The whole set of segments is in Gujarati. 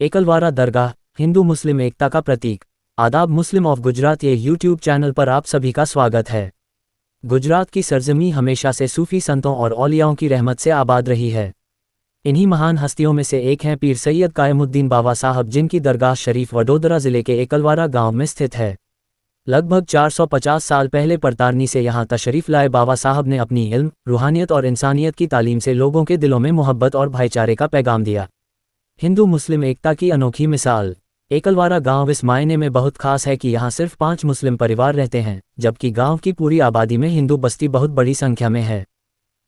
एकलवारा दरगाह हिंदू मुस्लिम एकता का प्रतीक। आदाब मुस्लिम ऑफ गुजरात ये यूट्यूब चैनल पर आप सभी का स्वागत है। गुजरात की सरजमी हमेशा से सूफी संतों और औलियाओं की रहमत से आबाद रही है। इन्हीं महान हस्तियों में से एक हैं पीर सैयद कायमुद्दीन बाबा साहब, जिनकी दरगाह शरीफ वडोदरा जिले के एकलवारा गांव में स्थित है। लगभग 450 साल पहले परतारनी से यहाँ तशरीफ लाए बाबा साहब ने अपनी इल्म, रूहानियत और इंसानियत की तालीम से लोगों के दिलों में मोहब्बत और भाईचारे का पैगाम दिया। हिंदू मुस्लिम एकता की अनोखी मिसाल। एकलवारा गांव इस मायने में बहुत खास है कि यहाँ सिर्फ 5 मुस्लिम परिवार रहते हैं, जबकि गांव की पूरी आबादी में हिंदू बस्ती बहुत बड़ी संख्या में है।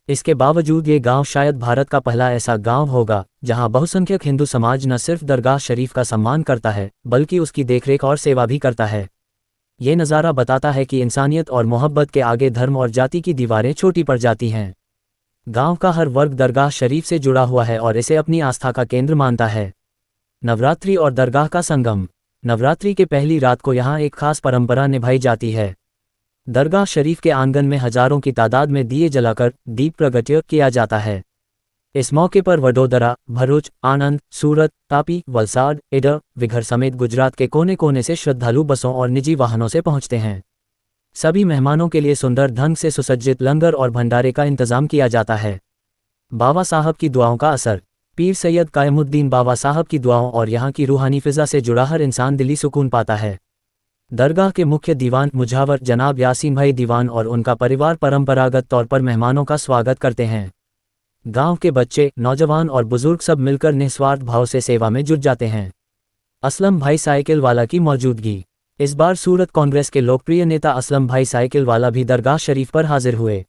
इसके बावजूद ये गांव शायद भारत का पहला ऐसा गांव होगा जहां बहुसंख्यक हिंदू समाज न सिर्फ दरगाह शरीफ का सम्मान करता है बल्कि उसकी देखरेख और सेवा भी करता है। ये नज़ारा बताता है कि इंसानियत और मोहब्बत के आगे धर्म और जाति की दीवारें छोटी पड़ जाती हैं। गांव का हर वर्ग दरगाह शरीफ से जुड़ा हुआ है और इसे अपनी आस्था का केंद्र मानता है। नवरात्रि और दरगाह का संगम। नवरात्रि के पहली रात को यहाँ एक खास परंपरा निभाई जाती है। दरगाह शरीफ के आंगन में हजारों की तादाद में दिए जलाकर दीप प्रगट्य किया जाता है। इस मौके पर वडोदरा, भरूच, आणंद, सूरत, तापी, वलसाड, इडर, विघर समेत गुजरात के कोने कोने से श्रद्धालु बसों और निजी वाहनों से पहुंचते हैं। सभी मेहमानों के लिए सुंदर ढंग से सुसज्जित लंगर और भंडारे का इंतजाम किया जाता है। बाबा साहब की दुआओं का असर। पीर सैयद कायमुद्दीन बाबा साहब की दुआओं और यहाँ की रूहानी फिजा से जुड़ा हर इंसान दिली सुकून पाता है। दरगाह के मुख्य दीवान मुजावर जनाब यासीन भाई दीवान और उनका परिवार परंपरागत तौर पर मेहमानों का स्वागत करते हैं। गांव के बच्चे, नौजवान और बुजुर्ग सब मिलकर निस्वार्थ भाव से सेवा में जुट जाते हैं। असलम भाई साइकिल वाला की मौजूदगी। इस बार सूरत कांग्रेस के लोकप्रिय नेता असलम भाई साइकिल वाला भी दरगाह शरीफ पर हाजिर हुए।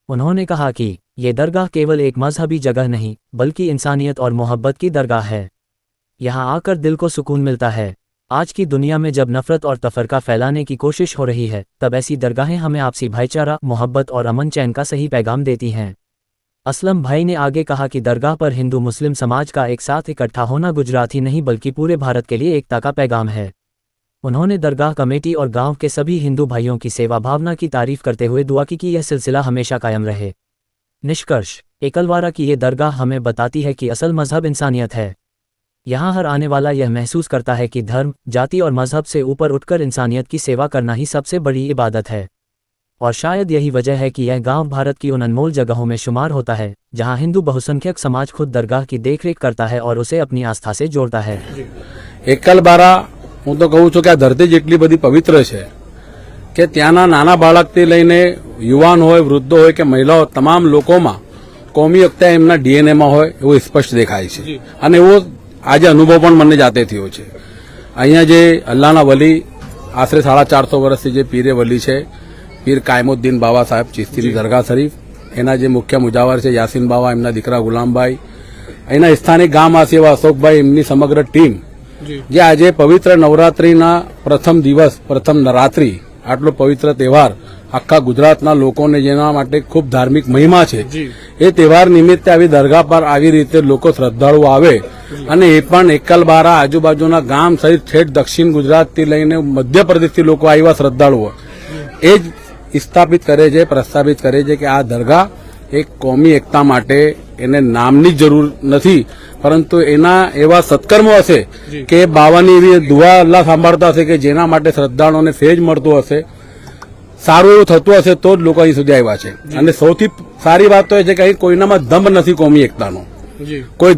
उन्होंने कहा कि ये दरगाह केवल एक मजहबी जगह नहीं बल्कि इंसानियत और मोहब्बत की दरगाह है। यहाँ आकर दिल को सुकून मिलता है। आज की दुनिया में जब नफरत और तफरका फैलाने की कोशिश हो रही है, तब ऐसी दरगाहें हमें आपसी भाईचारा, मोहब्बत और अमन चैन का सही पैगाम देती हैं। असलम भाई ने आगे कहा कि दरगाह पर हिंदू मुस्लिम समाज का एक साथ इकट्ठा होना गुजरात ही नहीं बल्कि पूरे भारत के लिए एकता का पैगाम है। उन्होंने दरगाह कमेटी और गांव के सभी हिंदू भाइयों की सेवा भावना की तारीफ करते हुए दुआ की कि यह सिलसिला हमेशा कायम रहे। निष्कर्ष। एकलवारा की ये दरगाह हमें बताती है कि असल मजहब इंसानियत है। यहाँ हर आने वाला यह महसूस करता है कि धर्म, जाति और मजहब से ऊपर उठकर इंसानियत की सेवा करना ही सबसे बड़ी इबादत है। और शायद यही वजह है कि यह गांव भारत की उन अनमोल जगहों में शुमार होता है जहां हिंदू बहुसंख्यक समाज खुद दरगाह की देखरेख करता है और उसे अपनी आस्था से जोड़ता है। एकलवारा હું તો કહું છું કે આ ધરતી જેટલી બધી પવિત્ર છે કે ત્યાંના નાના બાળકથી લઈને યુવાન હોય, વૃદ્ધો હોય કે મહિલાઓ, તમામ લોકોમાં કોમી એકતા એમના ડીએનએમાં હોય એવું સ્પષ્ટ દેખાય છે અને એવો આજે અનુભવ પણ મને જાતે થયો છે। અહીંયા જે અલ્લાહના વલી આશરે 450 વર્ષથી જે પીરે વલી છે, પીર કાયમુદ્દીન બાબા સાહેબ ચિશ્તીની દરગાહ શરીફ, એના જે મુખ્ય મુજાવર છે યાસીન બાબા, એમના દીકરા ગુલામભાઈ, અહીંના સ્થાનિક ગામવાસી એવા અશોકભાઈ, એમની સમગ્ર ટીમ જે આજે પવિત્ર નવરાત્રીના પ્રથમ દિવસ, પ્રથમ રાત્રિ, આટલો પવિત્ર તહેવાર આખા ગુજરાતના લોકોને જેના માટે ખૂબ ધાર્મિક મહિમા છે, એ તહેવાર નિમિત્તે આવી દરગાહ પર આવી રીતે લોકો શ્રદ્ધાળુઓ આવે અને એ પણ એકલવારા આજુબાજુના ગામ સહિત ઠેઠ દક્ષિણ ગુજરાતથી લઈને મધ્યપ્રદેશથી લોકો આવ્યા શ્રદ્ધાળુઓ એ જ સ્થાપિત કરે છે, પ્રસ્થાપિત કરે છે કે આ દરગાહ એક કોમી એકતા માટે એને નામની જરૂર નથી, પરંતુ એના એવા સત્કર્મો હશે કે બાવાની એવી દુઆ અલ્લાહ સાંભળતા હશે કે જેના માટે શ્રદ્ધાળુઓને ફેજ મળતું હશે, સારું એવું થતું હશે તો જ લોકો અહીં સુધી આવ્યા છે। અને સૌથી સારી વાત તો એ છે કે અહીં કોઈનામાં દંભ નથી કોમી એકતાનો, કોઈ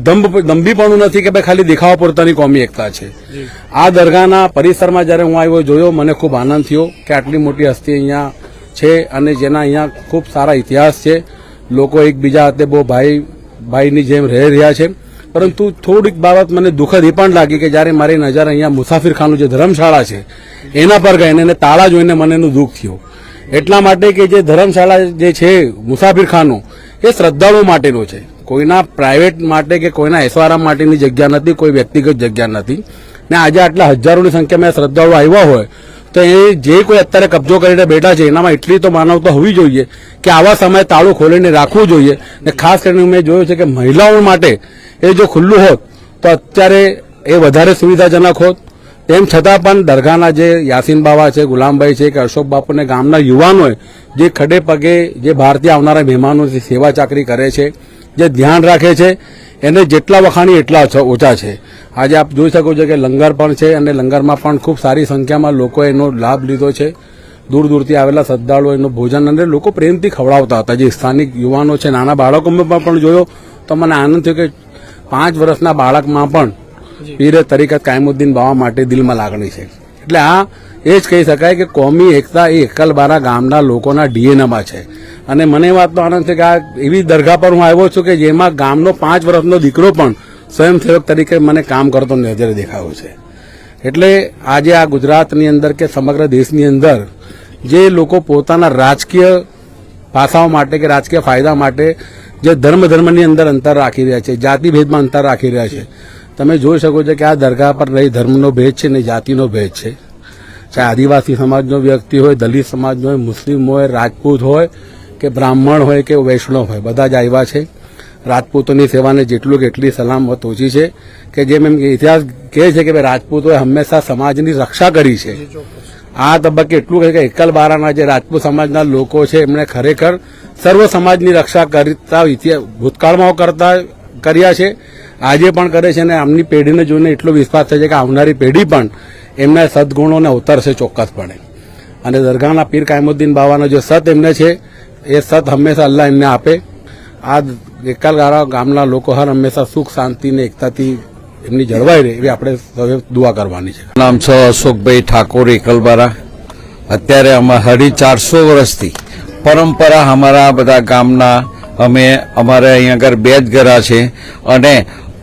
દંભીપણું નથી કે ભાઈ ખાલી દેખાવા પૂરતાની કોમી એકતા છે। આ દરગાહના પરિસરમાં જયારે હું આવ્યો જોયો, મને ખૂબ આનંદ થયો કે આટલી મોટી હસ્તી અહીંયા છે અને જેના અહીંયા ખૂબ સારા ઇતિહાસ છે। લોકો એકબીજા હાથે બહુ ભાઈની જેમ રહી રહ્યા છે। પરંતુ થોડીક બાબત મને દુઃખદ એ પણ લાગી કે જ્યારે મારી નજર અહીંયા મુસાફિરખાનું જે ધર્મશાળા છે એના પર ગઈ અને તાળા જોઈને મને એનું દુઃખ થયું। એટલા માટે કે જે ધર્મશાળા જે છે મુસાફિરખાનું એ શ્રદ્ધાળુઓ માટેનું છે, કોઈના પ્રાઇવેટ માટે કે કોઈના ऐशोआराम માટેની જગ્યા નથી, કોઈ વ્યક્તિગત જગ્યા નથી। ને આજે આટલા હજારોની સંખ્યામાં શ્રદ્ધાળુઓ આવ્યા હોય તો એ જે કોઈ અત્યારે કબજો કરીને બેઠા છે એનામાં એટલી તો માનવતા હોવી જોઈએ કે આવા સમયે તાળું ખોલીને રાખવું જોઈએ। ને ખાસ કરીને મેં જોયું છે કે મહિલાઓ માટે એ જો ખુલ્લું હોત તો અત્યારે એ વધારે સુવિધાજનક હોત। તેમ છતાં પણ દરગાહના જે યાસીન બાવા છે, ગુલામભાઈ છે કે અશોક બાપુને ગામના યુવાનોએ જે ખડે પગે જે બહારથી આવનારા મહેમાનોની સેવા ચાકરી કરે છે, જે ધ્યાન રાખે છે એને જેટલા વખાણી એટલા ઓછા છે. આજે આપ જોઈ શકો છો કે લંગર પણ છે અને લંગરમાં પણ ખૂબ સારી સંખ્યામાં લોકોએ એનો લાભ લીધો છે. દૂર દૂરથી આવેલા શ્રદ્ધાળુઓ એનું ભોજન અને લોકો પ્રેમથી ખવડાવતા હતા. જે સ્થાનિક યુવાનો છે, નાના બાળકોમાં પણ જોયો તો મને આનંદ થયો કે 5 વર્ષના બાળકમાં પણ પીરે તરીકત કાયમુદ્દીન બાવા માટે દિલમાં લાગણી છે. એટલે આ એ જ કહી શકાય કે કોમી એકતા એ એકલબારા ગામના લોકોના ડીએનએમાં છે. અને મને એ વાતનો આનંદ છે કે આ એવી દરગાહ પર હું આવ્યો છું કે જેમાં ગામનો 5 વર્ષનો દીકરો પણ સ્વયંસેવક તરીકે મને કામ કરતો નજરે દેખાયો છે. એટલે આજે આ ગુજરાતની અંદર કે સમગ્ર દેશની અંદર જે લોકો પોતાના રાજકીય પાસાઓ માટે કે રાજકીય ફાયદા માટે જે ધર્મની અંદર અંતર રાખી રહ્યા છે, જાતિ ભેદમાં અંતર રાખી રહ્યા છે, તમે જોઈ શકો છો કે આ દરગાહ પર નહીં ધર્મનો ભેદ છે નહીં જાતિનો ભેદ છે. ચાહે આદિવાસી સમાજનો વ્યક્તિ હોય, દલિત સમાજનો હોય, મુસ્લિમ હોય, રાજપૂત હોય કે બ્રાહ્મણ હોય કે વૈષ્ણવ હોય, બધા જ આવ્યા છે. રાજપૂતોની સેવાને જેટલું કે એટલી સલામત ઓછી છે કે જેમ એમ ઇતિહાસ કહે છે કે ભાઈ રાજપૂતોએ હંમેશા સમાજની રક્ષા કરી છે. આ તબક્કે એટલું કહે કે એકલબારાના જે રાજપૂત સમાજના લોકો છે એમણે ખરેખર સર્વ સમાજની રક્ષા કરતા ભૂતકાળમાં કર્યા છે, આજે પણ કરે છે. અને આમની પેઢીને જોઈને એટલો વિશ્વાસ થાય છે કે આવનારી પેઢી પણ એમના સદગુણોને અવતરશે ચોક્કસપણે. અને દરગાહના પીર કાયમુદ્દીન બાવાનો જે સત એમને છે એ સત હંમેશા અલ્લાહ એમને આપે. આ એકલબારા ગામના લોકો હર હંમેશા સુખ શાંતિ ને એકતાથી એમની જળવાઈ રહે એવી આપણે સૌએ દુઆ કરવાની છે. નામ છે અશોકભાઈ ઠાકોર એકલબારા. અત્યારે અમે 450 વર્ષથી પરંપરા અમારા બધા ગામના અમારે અહીંયા આગળ 2 જ ઘરા છે અને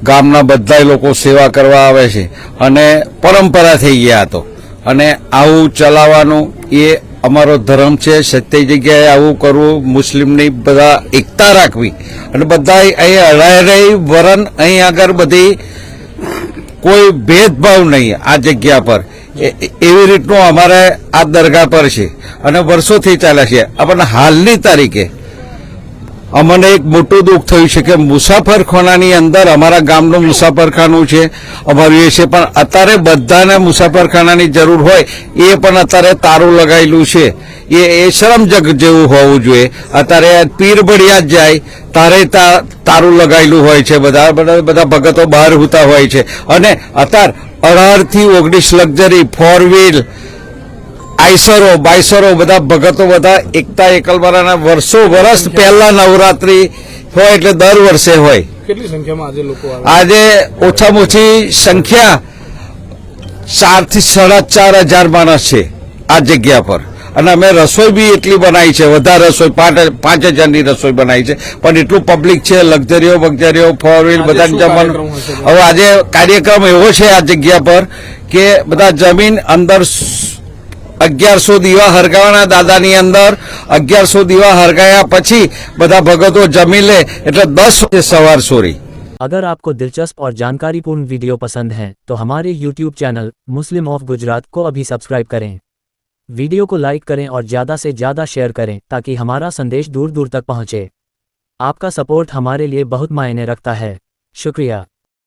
ગામના બધા લોકો સેવા કરવા આવે છે અને પરંપરા થઈ ગયા તો અને આવું ચલાવવાનું એ અમારો ધર્મ છે. સત્ય જગ્યાએ આવું કરવું, મુસ્લિમની બધા એકતા રાખવી અને બધા અહીં હળાઈ રહી વરણ અહીં આગળ બધી કોઈ ભેદભાવ નહીં આ જગ્યા પર એવી રીતનું અમારે આ દરગાહ પર છે અને વર્ષોથી ચાલે છે. આપણને હાલની તારીખે અમને એક મોટું દુઃખ થયું છે કે મુસાફરખાનાની અંદર અમારા ગામનું મુસાફરખાનું છે અમારું એ છે, પણ અત્યારે બધાને મુસાફરખાનાની જરૂર હોય એ પણ અત્યારે તારું લગાવેલું છે. એ શરમજનક જેવું હોવું જોઈએ. અત્યારે પીર બળિયા જાય તારે તારું લગાવેલું હોય છે. બધા ભગતો બહાર હોતા હોય છે અને અત્યારે 18 થી 19 લક્ઝરી 4 વ્હીલ આઈસરો બાઈસરો બધા ભગતો બધા એકતા એકલબારાના વર્ષ પહેલા નવરાત્રી હોય એટલે દર વર્ષે હોય. કેટલી સંખ્યામાં આજે લોકો આજે ઓછામાં ઓછી સંખ્યા 4 થી 4.5 હજાર માણસ છે આ જગ્યા પર. અને અમે રસોઈ બી એટલી બનાવી છે, વધારે રસોઈ 5,000ની રસોઈ બનાવી છે, પણ એટલું પબ્લિક છે, લક્ઝરીઓ 4 વ્હીલ બધા જમવાનું. હવે આજે કાર્યક્રમ એવો છે આ જગ્યા પર કે બધા જમીન અંદર 1100 દીવા હરગાવાના દાદાની અંદર 1100 દીવા હરગાયા પછી બધા ભગતો જમી લે એટલે 10 સવાર સોરી. अगर आपको दिलचस्प और जानकारीपूर्ण वीडियो पसंद हैं तो हमारे YouTube channel Muslim of Gujarat को अभी सब्सक्राइब करें, वीडियो को लाइक करें और ज़्यादा से ज़्यादा शेयर करें ताकि हमारा संदेश दूर दूर तक पहुँचे. आपका सपोर्ट हमारे लिए बहुत मायने रखता है. शुक्रिया.